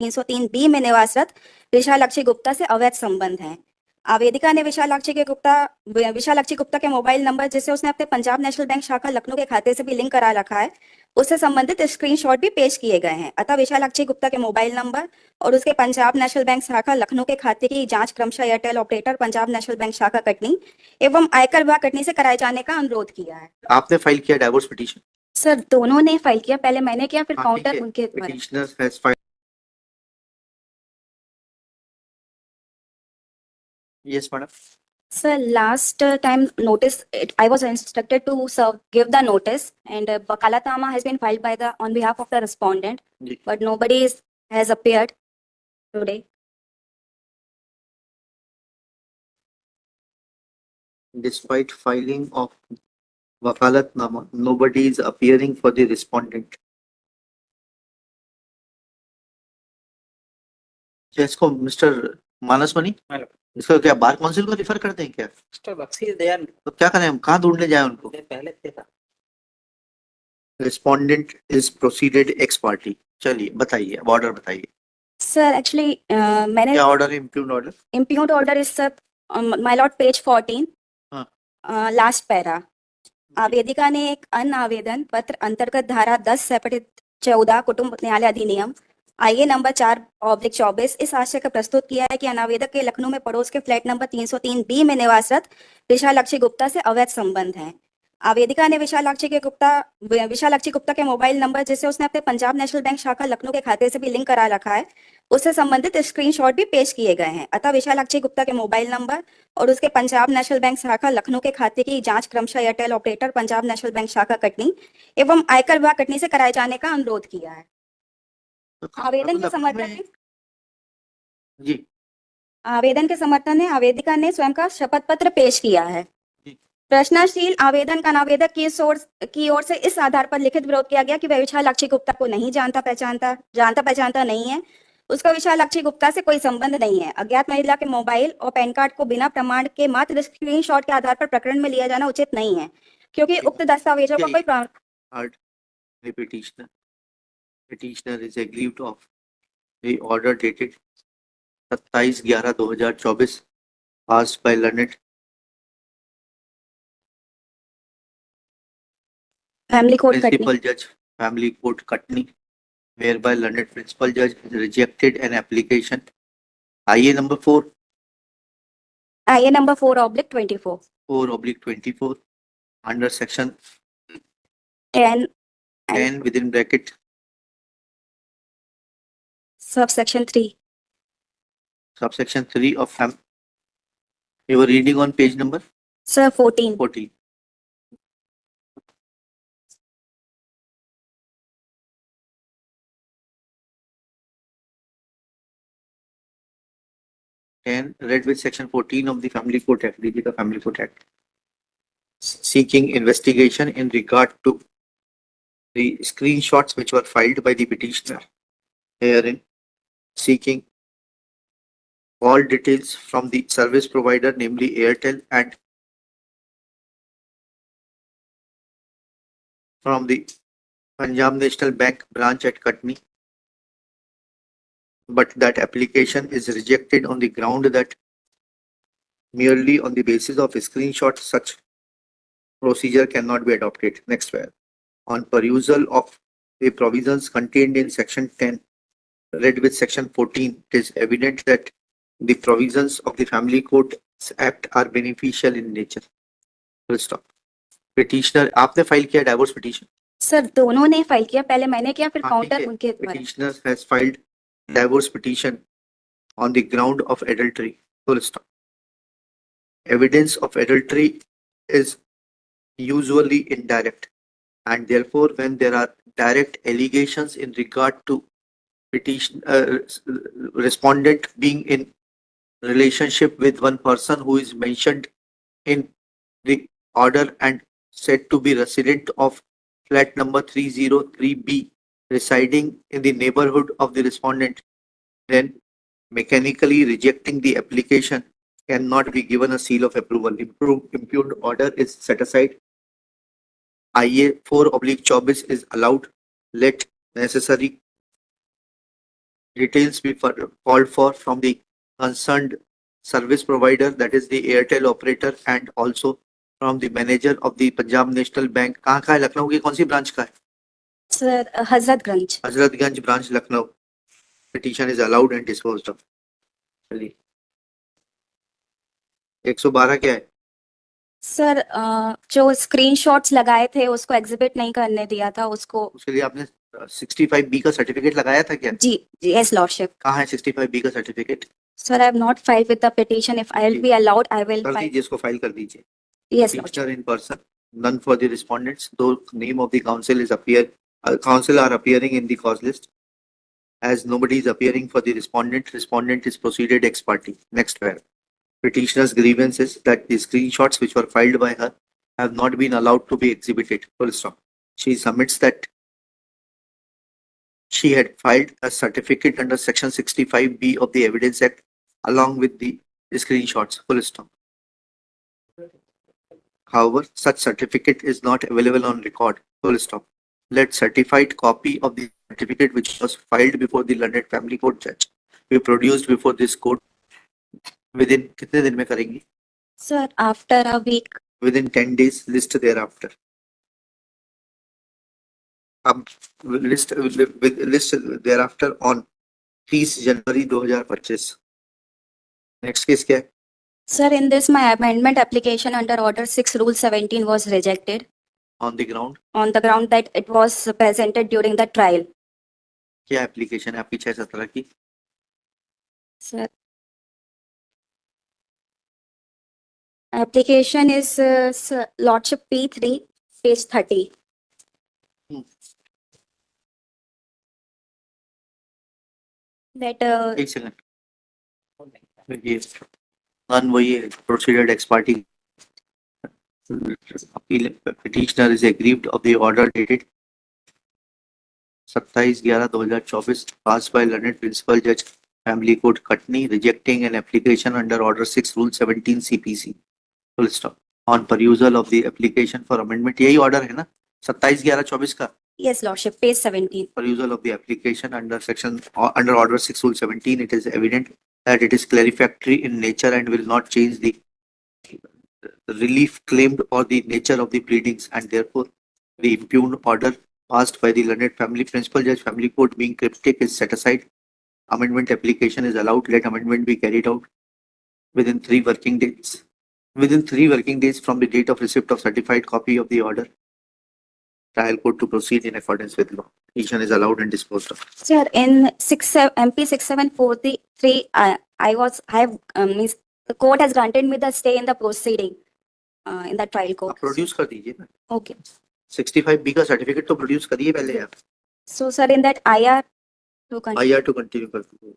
303B में निवासरत विशालाक्षी गुप्ता से अवैध संबंध है। आवेदिका ने विशालाक्षी गुप्ता के मोबाइल नंबर, जिसे उसने अपने पंजाब नेशनल बैंक शाखा लखनऊ के खाते से भी लिंक करा रखा है, उससे संबंधित स्क्रीनशॉट भी पेश किए गए हैं। अतः विशालाक्षी गुप्ता के मोबाइल नंबर और उसके पंजाब नेशनल बैंक शाखा लखनऊ के खाते की जांच क्रमशः Airtel operator Punjab national bank शाखा कटनी एवं आयकर विभाग कटनी से कराए जाने का अनुरोध किया है। आपने फाइल किया डाइवोर्स पिटीशन? सर, दोनों ने फाइल किया, पहले मैंने किया, फिर हाँ, काउंटर ठीक है। उनके द्वारा। Petitioner has filed. Yes, madam. Sir, last time notice, I was instructed to give the notice, and Wakalatnama has been filed on behalf of the respondent, ji. but nobody has appeared today. Despite filing of Wakalatnama, nobody is appearing for the respondent. क्या इसको mister मानस money, इसको क्या bar council को refer करते हैं क्या? Mister Bakshi Dayal तो क्या करें हम, कहाँ ढूंढने जाए उनको? पहले थे था। Respondent is proceeded ex parte. चलिए बताइए, ऑर्डर बताइए। Sir, actually, मैंने क्या ऑर्डर है? impugned order is sir, my lord, page 14, last para. आवेदिका ने एक अन्य आवेदन पत्र अंतर्गत धारा 10 सेपरेट 14 कुटुंब न्यायालय अधिनियम आईए नंबर 4/24 इस आशय का प्रस्तुत किया है कि अनावेदक के लखनऊ में पड़ोस के फ्लैट नंबर 303B में निवासरत विशालाक्षी गुप्ता से अवैध संबंध है। आवेदिका ने विशालाक्षी गुप्ता के मोबाइल नंबर, जिसे उसने अपने पंजाब नेशनल बैंक शाखा लखनऊ के खाते से भी लिंक करा रखा है, उससे संबंधित स्क्रीनशॉट भी पेश किए गए हैं। अतः विशालाक्षी गुप्ता के मोबाइल नंबर और उसके पंजाब नेशनल बैंक शाखा लखनऊ के खाते की जांच क्रमशः Airtel operator Punjab national bank शाखा कटनी एवं आयकर विभाग कटनी से कराए जाने का अनुरोध किया है। आवेदन के समर्थन में जी, आवेदन के समर्थन में आवेदिका ने स्वयं का शपथ पत्र पेश किया है। जी। प्रश्नाशील आवेदन का आवेदक की ओर से इस आधार पर लिखित विरोध किया गया कि वह विशालाक्षी गुप्ता को नहीं जानता पहचानता नहीं है, उसका विशालाक्षी गुप्ता से कोई संबंध नहीं है। अज्ञात महिला के मोबाइल और पैन कार्ड को बिना प्रमाण के मात्र स्क्रीनशॉट के आधार पर प्रकरण में लिया जाना उचित नहीं है, क्योंकि उक्त दस्तावेजों का कोई Petitioner is aggrieved of the order dated 27/11/2024 passed by learned Family Court Principal Judge, Family Court Kutni, whereby learned Principal Judge rejected an application IA number 4/24 4/24 under section 10 within bracket subsection 3 of you were reading on page number sir 14. 14. And read with section 14 of the Family Court Act, the Family Court Act, seeking investigation in regard to the screenshots which were filed by the petitioner herein, seeking all details from the service provider, namely Airtel, and from the Punjab National Bank branch at Kutni, but that application is rejected on the ground that merely on the basis of a screenshot such procedure cannot be adopted. Next where on perusal of the provisions contained in section 10 read with section 14, it is evident that the provisions of the Family Court Act are beneficial in nature. Full stop. Petitioner, आपने file किया divorce petition? Sir, दोनों ने file किया, पहले मैंने किया, फिर हाँ, काउंटर उनके द्वारा। Petitioner has filed divorce petition on the ground of adultery. Full stop. Evidence of adultery is usually indirect, and therefore when there are direct allegations in regard to respondent being in relationship with one person who is mentioned in the order and said to be resident of flat number 303B residing in the neighborhood of the respondent, then mechanically rejecting the application cannot be given a seal of approval. Impugned order is set aside. IA 4/24 is allowed. Let necessary details be called for from the concerned service provider, that is the Airtel operator, and also from the manager of the Punjab National Bank. कहाँ का है? लखनऊ की कौन सी branch का है? Sir, Hazratganj. Hazratganj branch Lucknow. Petition is allowed and disposed of. चलिए. 112 क्या है? सर जो स्क्रीनशॉट्स लगाए थे उसको एग्जिबिट नहीं करने दिया था उसको. उसके लिए आपने 65B का सर्टिफिकेट लगाया था क्या? जी, यस लॉर्डशिप. कहाँ है 65B का certificate? Sir, I have not filed with the petition. If I will be allowed, I will कर file. दीजिए, इसको फाइल कर दीजिए. Yes, lordship. Petitioner in person, none for the respondents, though name of the council is council are appearing in the cause list. As nobody is appearing for the respondent is proceeded ex parte. Next where petitioner's grievance is that the screenshots which were filed by her have not been allowed to be exhibited. Full stop. She submits that she had filed a certificate under section 65B of the Evidence Act along with the screenshots. Full stop. However, such certificate is not available on record. Full stop. Let certified copy of the certificate which was filed before the learned family court judge be produced before this court within कितने दिन में करेंगी? Sir, after a week. Within 10 days, list thereafter. List thereafter on 30 January 2025. Next case क्या है? Sir, in this my amendment application under Order 6 Rule 17 was rejected On the ground on the ground that it was presented during the trial. क्या application है आपकी 617 की? Sir, application is Lordship P3, page 30. That एक second. ये none वही है, proceeded ex parte. Petitioner is aggrieved of the order dated 27/11/2024 passed by learned principal judge family court Katni rejecting an application under order 6 rule 17 CPC. Full stop. On perusal of the application for amendment, यही order है ना 27/11/24 का? yes, Lordship, page 17. Perusal of the application under order 6 rule 17, it is evident that it is clarifactory in nature and will not change the relief claimed or the nature of the pleadings, and therefore the impugned order passed by the learned family principal judge family court being cryptic is set aside. Amendment application is allowed. Let amendment be carried out within 3 working days. Within 3 working days from the date of receipt of certified copy of the order, trial court to proceed in accordance with law. Petition is allowed and disposed of. Sir, in MP 6743, means the court has granted me the stay in the proceeding in the trial court. Produce कर दीजिए ना. Okay. 65B का certificate तो produce करिए पहले आप. So, sir, in that IR to continue. IR to continue कर दीजिए.